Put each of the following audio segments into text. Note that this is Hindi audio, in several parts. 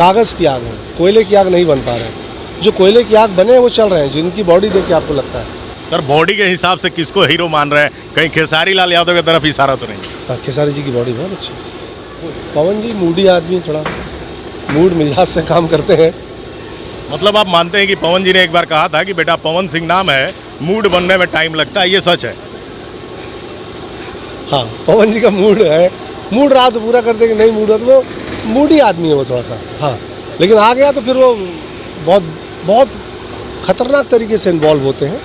कागज़ की आग है, कोयले की आग नहीं बन पा रहे हैं। जो कोयले की आग बने हैं वो चल रहे हैं, जिनकी बॉडी देख के आपको लगता है। सर बॉडी के हिसाब से किसको हीरो मान रहे हैं? कहीं खेसारी लाल यादव की तरफ इशारा तो नहीं? खेसारी जी की बॉडी बहुत अच्छी है। पवन जी मूडी आदमी, थोड़ा मूड मिजाज से काम करते हैं। मतलब आप मानते हैं कि पवन जी ने एक बार कहा था कि बेटा पवन सिंह नाम है, मूड बनने में टाइम लगता है, ये सच है? हाँ, पवन जी का मूड है, मूड रहा तो पूरा कर देंगे, नहीं मूड हो तो वो मूडी आदमी है वो थोड़ा सा। हाँ, लेकिन आ गया तो फिर वो बहुत बहुत खतरनाक तरीके से इन्वॉल्व होते हैं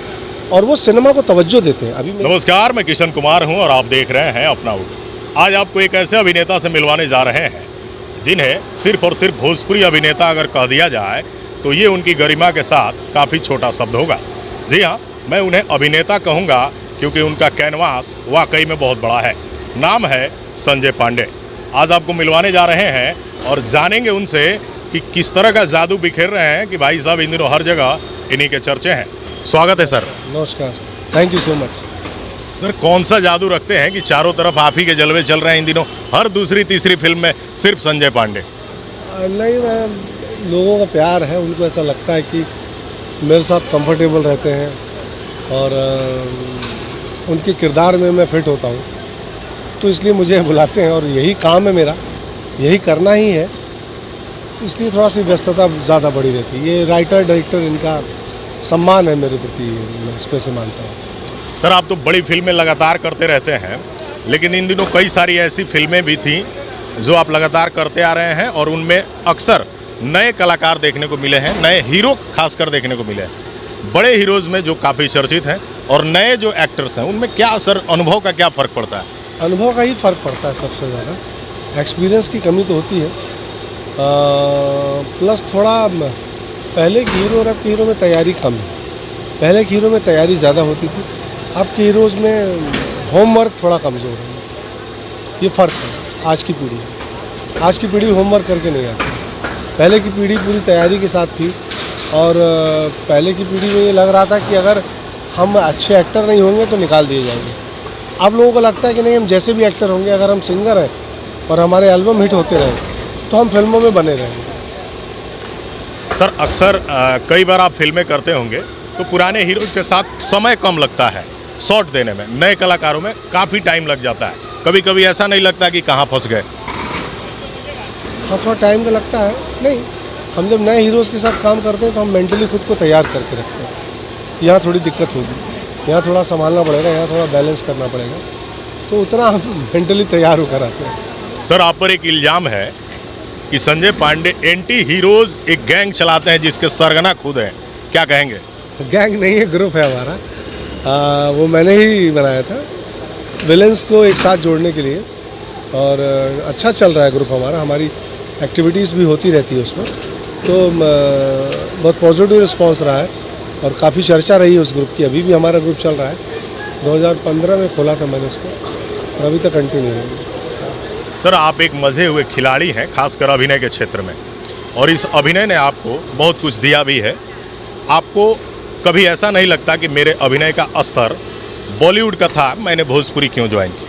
और वो सिनेमा को तवज्जो देते हैं। अभी नमस्कार, मैं किशन कुमार हूं और आप देख रहे हैं अपना उठ। आज आपको एक ऐसे अभिनेता से मिलवाने जा रहे हैं जिन्हें सिर्फ और सिर्फ भोजपुरी अभिनेता अगर कह दिया जाए तो ये उनकी गरिमा के साथ काफ़ी छोटा शब्द होगा। जी हाँ, मैं उन्हें अभिनेता कहूँगा क्योंकि उनका कैनवास वाकई में बहुत बड़ा है। नाम है संजय पांडे। आज आपको मिलवाने जा रहे हैं और जानेंगे उनसे कि किस तरह का जादू बिखेर रहे हैं कि भाई साहब इन दिनों हर जगह इन्हीं के चर्चे हैं। स्वागत है सर। नमस्कार, thank you so much. Sir कौन सा जादू रखते हैं कि चारों तरफ आप ही के जलवे चल रहे हैं इन दिनों? हर दूसरी तीसरी फिल्म में सिर्फ संजय पांडे। नहीं, मैं लोगों का प्यार है, उनको ऐसा लगता है कि मेरे साथ कंफर्टेबल रहते हैं और उनके किरदार में मैं फिट होता हूँ, तो इसलिए मुझे बुलाते हैं और यही काम है मेरा, यही करना ही है, इसलिए थोड़ा सी व्यस्तता ज़्यादा बढ़ी रहती है। ये राइटर डायरेक्टर इनका सम्मान है मेरे प्रति, मैं इसको ऐसे मानता हूँ। सर आप तो बड़ी फिल्में लगातार करते रहते हैं, लेकिन इन दिनों कई सारी ऐसी फिल्में भी थीं जो आप लगातार करते आ रहे हैं और उनमें अक्सर नए कलाकार देखने को मिले हैं, नए हीरो खासकर देखने को मिले हैं। बड़े हीरोज़ में जो काफ़ी चर्चित हैं और नए जो एक्टर्स हैं उनमें क्या सर अनुभव का क्या फ़र्क पड़ता है? अनुभव का ही फ़र्क पड़ता है सबसे ज़्यादा। एक्सपीरियंस की कमी तो होती है, प्लस थोड़ा पहले के हीरो और अब के हीरो में तैयारी कम है। पहले के हीरो में तैयारी ज़्यादा होती थी, अब के हीरोज़ में होमवर्क थोड़ा कमज़ोर है। ये फ़र्क है आज की पीढ़ी। आज की पीढ़ी होमवर्क करके नहीं आती। पहले की पीढ़ी पूरी तैयारी के साथ थी और पहले की पीढ़ी में ये लग रहा था कि अगर हम अच्छे एक्टर नहीं होंगे तो निकाल दिए जाएंगे। अब लोगों को लगता है कि नहीं, हम जैसे भी एक्टर होंगे, अगर हम सिंगर हैं और हमारे एल्बम हिट होते रहे तो हम फिल्मों में बने रहेंगे। सर अक्सर कई बार आप फिल्में करते होंगे तो पुराने हीरो के साथ समय कम लगता है शॉट देने में, नए कलाकारों में काफ़ी टाइम लग जाता है। कभी कभी ऐसा नहीं लगता कि कहाँ फंस गए? हाँ, थोड़ा टाइम तो लगता है। नहीं, हम जब नए हीरोज़ के साथ काम करते हैं तो हम मेंटली खुद को तैयार करके रखते हैं। यहाँ थोड़ी दिक्कत होगी, यहाँ थोड़ा संभालना पड़ेगा, यहाँ थोड़ा बैलेंस करना पड़ेगा, तो उतना हम मेंटली तैयार होकर आते हैं। सर आप पर एक इल्ज़ाम है कि संजय पांडे एंटी हीरोज़ एक गैंग चलाते हैं जिसके सरगना खुद हैं, क्या कहेंगे? गैंग नहीं है, ग्रुप है हमारा। वो मैंने ही बनाया था विलेंस को एक साथ जोड़ने के लिए और अच्छा चल रहा है ग्रुप हमारा। हमारी एक्टिविटीज़ भी होती रहती है उसमें, तो बहुत पॉजिटिव रिस्पांस रहा है और काफ़ी चर्चा रही है उस ग्रुप की। अभी भी हमारा ग्रुप चल रहा है। 2015 में खोला था मैंने उसको और अभी तक कंटिन्यू है। सर आप एक मज़े हुए खिलाड़ी हैं खासकर अभिनय के क्षेत्र में, और इस अभिनय ने आपको बहुत कुछ दिया भी है। आपको कभी ऐसा नहीं लगता कि मेरे अभिनय का स्तर बॉलीवुड का था, मैंने भोजपुरी क्यों ज्वाइन की?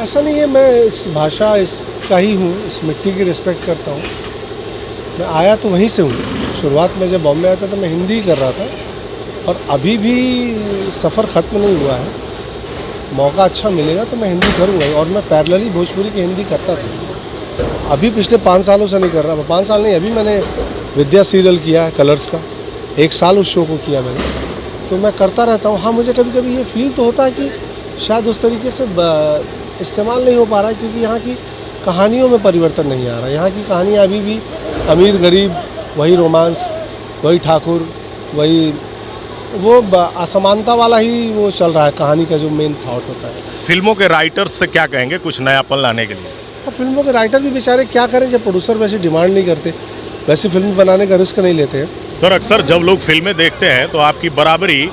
ऐसा नहीं है, मैं इस भाषा इसका ही हूँ, इस मिट्टी की रिस्पेक्ट करता हूँ। मैं आया तो वहीं से हूँ। शुरुआत में जब बॉम्बे आया था तो मैं हिंदी ही कर रहा था और अभी भी सफ़र ख़त्म नहीं हुआ है। मौका अच्छा मिलेगा तो मैं हिंदी करूँगा और मैं पैरेलली भोजपुरी की हिंदी करता था। अभी पिछले 5 सालों से नहीं कर रहा। 5 साल नहीं, अभी मैंने विद्या सीरियल किया है कलर्स का, 1 साल उस शो को किया मैंने, तो मैं करता रहता हूँ। हाँ, मुझे कभी कभी ये फील तो होता है कि शायद उस तरीके से इस्तेमाल नहीं हो पा रहा है, क्योंकि यहाँ की कहानियों में परिवर्तन नहीं आ रहा। यहाँ की कहानियाँ अभी भी अमीर गरीब, वही रोमांस, वही ठाकुर, वही वो असमानता वाला ही वो चल रहा है। कहानी का जो मेन थॉट होता है। फिल्मों के राइटर्स से क्या कहेंगे कुछ नयापन लाने के लिए? अब फिल्मों के राइटर भी बेचारे क्या करें, जब प्रोड्यूसर वैसे डिमांड नहीं करते, वैसी फिल्म बनाने का रिस्क नहीं लेते हैं। सर अक्सर जब लोग फिल्में देखते हैं तो आपकी बराबरी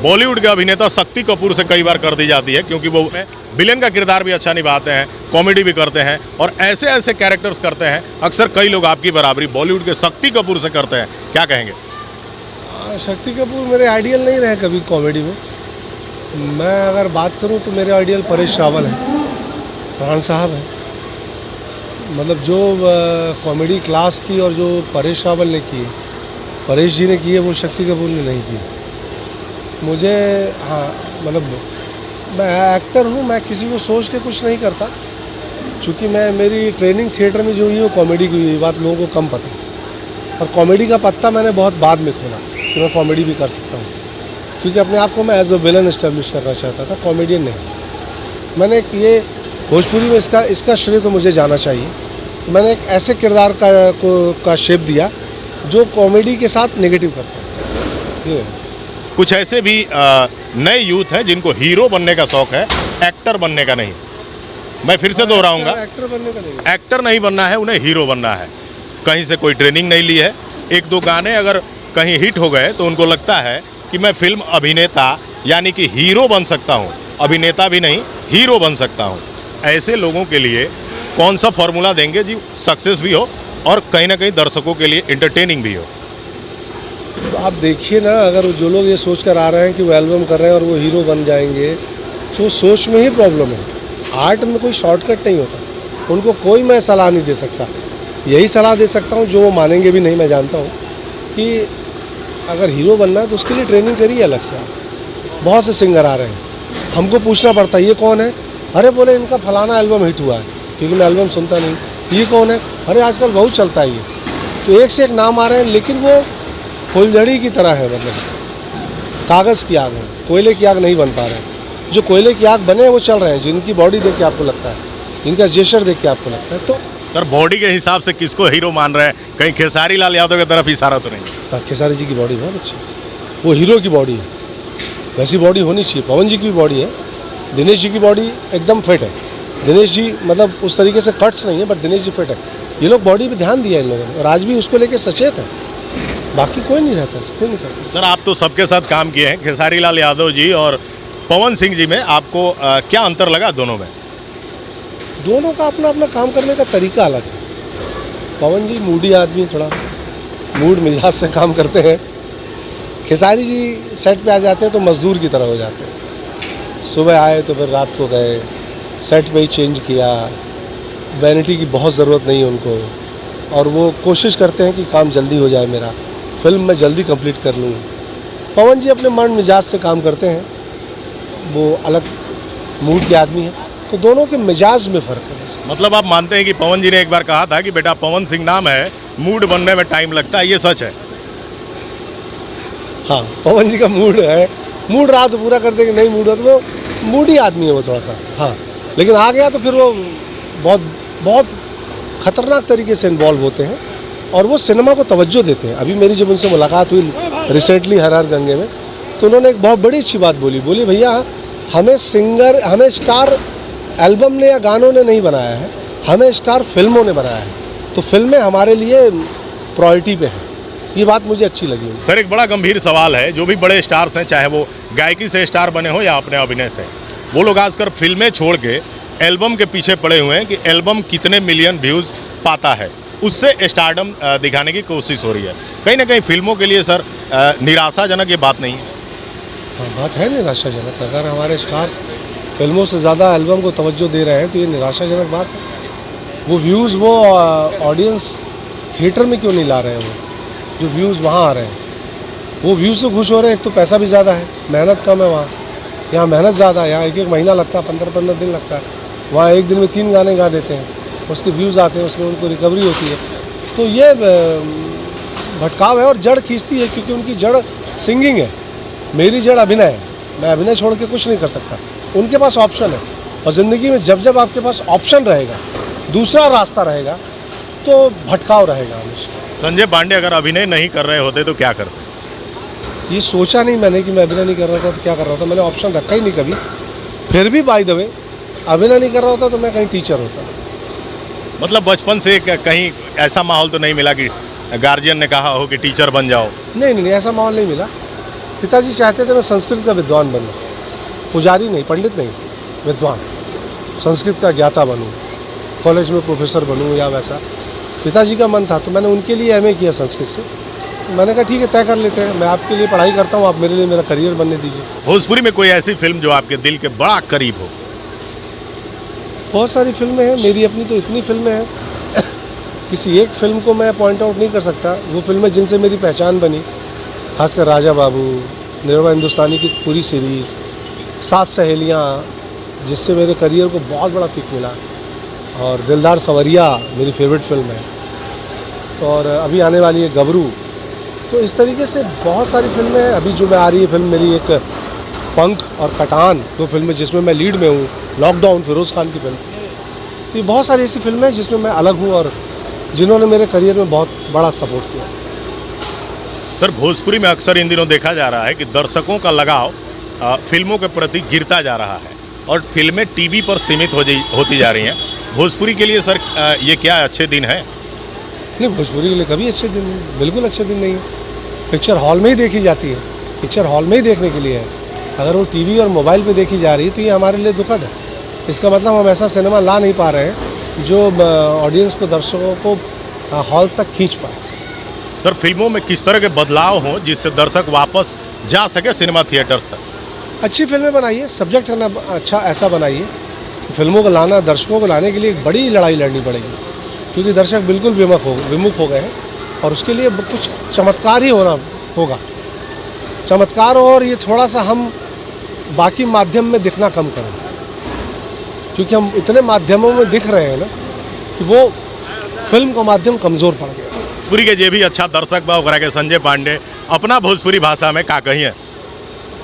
बॉलीवुड के अभिनेता शक्ति कपूर से कई बार कर दी जाती है, क्योंकि वो विलेन का किरदार भी अच्छा निभाते हैं, कॉमेडी भी करते हैं और ऐसे ऐसे कैरेक्टर्स करते हैं। अक्सर कई लोग आपकी बराबरी बॉलीवुड के शक्ति कपूर से करते हैं, क्या कहेंगे? शक्ति कपूर मेरे आइडियल नहीं रहे कभी कॉमेडी में। मैं अगर बात करूं तो मेरे आइडियल परेश रावल है, प्राण साहब है, मतलब जो कॉमेडी क्लास की और जो परेश रावल ने की, परेश जी ने की है, वो शक्ति कपूर ने नहीं की। मुझे हाँ मतलब मैं एक्टर हूँ, मैं किसी को सोच के कुछ नहीं करता, क्योंकि मेरी ट्रेनिंग थिएटर में जो हुई है वो कॉमेडी की हुई है, बात लोगों को कम पता है। और कॉमेडी का पत्ता मैंने बहुत बाद में खोला कि मैं कॉमेडी भी कर सकता हूँ, क्योंकि अपने आप को मैं एज अ विलन इस्टेब्लिश करना चाहता था, कॉमेडियन नहीं। मैंने ये भोजपुरी में इसका श्रेय तो मुझे जाना चाहिए कि मैंने एक ऐसे किरदार का शेप दिया जो कॉमेडी के साथ नेगेटिव करता है। ये कुछ ऐसे भी नए यूथ हैं जिनको हीरो बनने का शौक है, एक्टर बनने का नहीं। मैं फिर से दोहराऊंगा, एक्टर बनने का नहीं, एक्टर नहीं बनना है, उन्हें हीरो बनना है। कहीं से कोई ट्रेनिंग नहीं ली है, एक दो गाने अगर कहीं हिट हो गए तो उनको लगता है कि मैं फिल्म अभिनेता यानी कि हीरो बन सकता हूँ, अभिनेता भी नहीं हीरो बन सकता हूँ। ऐसे लोगों के लिए कौन सा फॉर्मूला देंगे जी सक्सेस भी हो और कहीं ना कहीं दर्शकों के लिए एंटरटेनिंग भी हो? तो आप देखिए ना, अगर जो लोग ये सोच कर आ रहे हैं कि वो एल्बम कर रहे हैं और वो हीरो बन जाएंगे, तो सोच में ही प्रॉब्लम है। आर्ट में कोई शॉर्टकट नहीं होता, उनको कोई मैं सलाह नहीं दे सकता। यही सलाह दे सकता हूँ जो वो मानेंगे भी नहीं, मैं जानता हूँ, कि अगर हीरो बनना है तो उसके लिए ट्रेनिंग करिए अलग से। बहुत से सिंगर आ रहे हैं, हमको पूछना पड़ता है ये कौन है, अरे बोले इनका फलाना एल्बम हिट हुआ है, क्योंकि मैं एल्बम सुनता नहीं। ये कौन है, अरे आजकल बहुत चलता है ये। तो एक से एक नाम आ रहे हैं, लेकिन वो फुलझड़ी की तरह है, मतलब कागज़ की आग है, कोयले की आग नहीं बन पा रहे हैं। जो कोयले की आग बने हैं वो चल रहे हैं, जिनकी बॉडी देख के आपको लगता है, जिनका जेस्चर देख के आपको लगता है। तो सर बॉडी के हिसाब से किसको हीरो मान रहे हैं? कहीं खेसारी लाल यादव की तरफ इशारा तो नहीं? खेसारी जी की बॉडी बहुत अच्छी है, वो हीरो की बॉडी है, वैसी बॉडी होनी चाहिए। पवन जी की भी बॉडी है, दिनेश जी की बॉडी एकदम फिट है। दिनेश जी मतलब उस तरीके से कट्स नहीं है, बट दिनेश जी फिट है। ये लोग बॉडी पे ध्यान दिया इन लोगों ने, और आज भी उसको लेकर सचेत है। बाकी कोई नहीं रहता, कोई नहीं करता। सर आप तो सबके साथ काम किए हैं, खेसारी लाल यादव जी और पवन सिंह जी में आपको क्या अंतर लगा दोनों में? दोनों का अपना अपना काम करने का तरीका अलग है। पवन जी मूडी आदमी, थोड़ा मूड मिजाज से काम करते हैं। खेसारी जी सेट पे आ जाते हैं तो मजदूर की तरह हो जाते हैं। सुबह आए तो फिर रात को गए, सेट पे ही चेंज किया। वैनिटी की बहुत ज़रूरत नहीं है उनको, और वो कोशिश करते हैं कि काम जल्दी हो जाए, मेरा फिल्म में जल्दी कंप्लीट कर लूँ। पवन जी अपने मन मिजाज से काम करते हैं, वो अलग मूड के आदमी हैं, तो दोनों के मिजाज में फ़र्क है। वैसे मतलब आप मानते हैं कि पवन जी ने एक बार कहा था कि बेटा पवन सिंह नाम है, मूड बनने में टाइम लगता है, ये सच है? हाँ, पवन जी का मूड है, मूड रहा तो पूरा कर देंगे, नहीं मूड हो तो वो मूडी आदमी है वो थोड़ा सा। हाँ, लेकिन आ गया तो फिर वो बहुत बहुत ख़तरनाक तरीके से इन्वॉल्व होते हैं, और वो सिनेमा को तवज्जो देते हैं। अभी मेरी जब उनसे मुलाकात हुई रिसेंटली हर हर गंगे में, तो उन्होंने एक बहुत बड़ी अच्छी बात बोली भैया हमें स्टार एल्बम ने या गानों ने नहीं बनाया है, हमें स्टार फिल्मों ने बनाया है, तो फिल्में हमारे लिए प्रायोरिटी पे हैं। ये बात मुझे अच्छी लगी। सर एक बड़ा गंभीर सवाल है, जो भी बड़े स्टार्स हैं, चाहे वो गायकी से स्टार बने हो या अपने अभिनय से, वो लोग आजकल फिल्में छोड़ के एल्बम के पीछे पड़े हुए हैं कि एल्बम कितने मिलियन व्यूज़ पाता है, उससे स्टारडम दिखाने की कोशिश हो रही है। कहीं ना कहीं फिल्मों के लिए सर निराशाजनक ये बात नहीं है? हाँ, बात है निराशाजनक। अगर हमारे स्टार्स फिल्मों से ज़्यादा एल्बम को तवज्जो दे रहे हैं तो ये निराशाजनक बात है। वो व्यूज़, वो ऑडियंस थिएटर में क्यों नहीं ला रहे हैं? वो जो व्यूज़ वहाँ आ रहे हैं, वो व्यूज़ से खुश हो रहे हैं। एक तो पैसा भी ज़्यादा है, मेहनत कम है वहाँ, यहाँ मेहनत ज़्यादा है। यहाँ एक एक महीना लगता है, 15-15 दिन लगता है, वहाँ एक दिन में 3 गाने गा देते हैं, उसके व्यूज़ आते हैं, उसमें उनको रिकवरी होती है। तो ये भटकाव है और जड़ खींचती है, क्योंकि उनकी जड़ सिंगिंग है, मेरी जड़ अभिनय है। मैं अभिनय छोड़ के कुछ नहीं कर सकता। उनके पास ऑप्शन है, और ज़िंदगी में जब जब आपके पास ऑप्शन रहेगा, दूसरा रास्ता रहेगा, तो भटकाव रहेगा हमेशा। संजय पांडे अगर अभिनय नहीं कर रहे होते तो क्या करते? ये सोचा नहीं मैंने कि मैं अभिनय नहीं कर रहा था तो क्या कर रहा था, मैंने ऑप्शन रखा ही नहीं कभी। फिर भी बाय द वे, अभिनय नहीं कर रहा होता तो मैं कहीं टीचर होता। मतलब बचपन से कहीं ऐसा माहौल तो नहीं मिला कि गार्जियन ने कहा हो कि टीचर बन जाओ? नहीं, ऐसा माहौल नहीं मिला। पिताजी चाहते थे मैं संस्कृत का विद्वान बनूं, पुजारी नहीं, पंडित नहीं, विद्वान, संस्कृत का ज्ञाता बनूं, कॉलेज में प्रोफेसर बनूं या वैसा पिताजी का मन था। तो मैंने उनके लिए एमए किया संस्कृत से। तो मैंने कहा ठीक है, तय कर लेते हैं, मैं आपके लिए पढ़ाई करता हूँ, आप मेरे लिए मेरा करियर बनने दीजिए। भोजपुरी में कोई ऐसी फिल्म जो आपके दिल के बड़ा करीब हो? बहुत सारी फिल्में हैं, मेरी अपनी तो इतनी फिल्में हैं, किसी एक फिल्म को मैं पॉइंट आउट नहीं कर सकता। वो फिल्में जिनसे मेरी पहचान बनी, खासकर राजा बाबू, निर्भया हिंदुस्तानी की पूरी सीरीज़, सात सहेलियाँ, जिससे मेरे करियर को बहुत बड़ा पिक मिला, और दिलदार संवरिया मेरी फेवरेट फिल्म है, तो और अभी आने वाली है गबरू। तो इस तरीके से बहुत सारी फिल्में, अभी जो मैं आ रही है फिल्म मेरी एक पंख और कटान, 2 फिल्में जिसमें मैं लीड में हूँ, लॉकडाउन फिरोज़ खान की फिल्म। तो ये बहुत सारी ऐसी फिल्में हैं जिसमें मैं अलग हूँ और जिन्होंने मेरे करियर में बहुत बड़ा सपोर्ट किया। सर, भोजपुरी में अक्सर इन दिनों देखा जा रहा है कि दर्शकों का लगाव फिल्मों के प्रति गिरता जा रहा है और फिल्में टीवी पर सीमित होती जा रही हैं। भोजपुरी के लिए सर ये क्या अच्छे दिन हैं? नहीं, भोजपुरी के लिए कभी अच्छे दिन, बिल्कुल अच्छे दिन नहीं है। पिक्चर हॉल में ही देखी जाती है, पिक्चर हॉल में ही देखने के लिए है। अगर वो टीवी और मोबाइल पे देखी जा रही है तो ये हमारे लिए दुखद है। इसका मतलब हम ऐसा सिनेमा ला नहीं पा रहे हैं जो ऑडियंस को, दर्शकों को हॉल तक खींच पाए। सर, फिल्मों में किस तरह के बदलाव हों जिससे दर्शक वापस जा सके सिनेमा थिएटर्स तक? अच्छी फिल्में बनाइए, सब्जेक्ट है ना अच्छा ऐसा बनाइए। फिल्मों को लाना, दर्शकों को लाने के लिए एक बड़ी लड़ाई लड़नी पड़ेगी, क्योंकि दर्शक बिल्कुल विमुख हो गए हैं और उसके लिए कुछ चमत्कार ही होगा। चमत्कार, और ये थोड़ा सा हम बाकी माध्यम में दिखना कम करें, क्योंकि हम इतने माध्यमों में दिख रहे हैं ना कि वो फिल्म का माध्यम कमज़ोर पड़ गया। भोजपुरी के जे भी अच्छा दर्शक बा ओकरा के संजय पांडे अपना भोजपुरी भाषा में का कही है?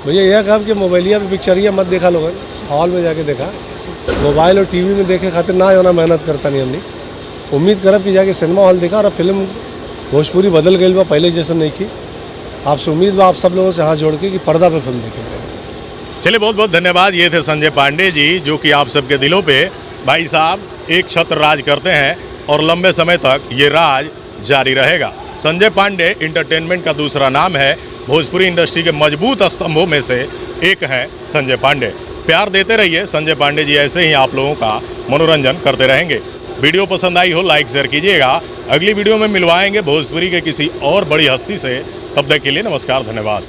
भैया यह कहा कि मोबाइलिया पे पिक्चरिया मत देखा लोगन, हॉल में जाके देखा। मोबाइल और टीवी में देखे खातिर ना होना मेहनत करता नहीं हमने। उम्मीद करब कि जाके सिनेमा हॉल देखा, और फिल्म भोजपुरी बदल गई बा, पहले जैसे नहीं की। आपसे उम्मीद बा आप सब लोगों से हाथ जोड़ के कि पर्दा पे फिल्म देखेंगे। चलिए, बहुत बहुत धन्यवाद। ये थे संजय पांडे जी, जो कि आप सबके दिलों पे भाई साहब एक छत्र राज करते हैं और लंबे समय तक ये राज जारी रहेगा। संजय पांडे इंटरटेनमेंट का दूसरा नाम है। भोजपुरी इंडस्ट्री के मजबूत स्तंभों में से एक हैं संजय पांडे। प्यार देते रहिए, संजय पांडे जी ऐसे ही आप लोगों का मनोरंजन करते रहेंगे। वीडियो पसंद आई हो लाइक शेयर कीजिएगा। अगली वीडियो में मिलवाएंगे भोजपुरी के किसी और बड़ी हस्ती से। तब तक के लिए नमस्कार, धन्यवाद।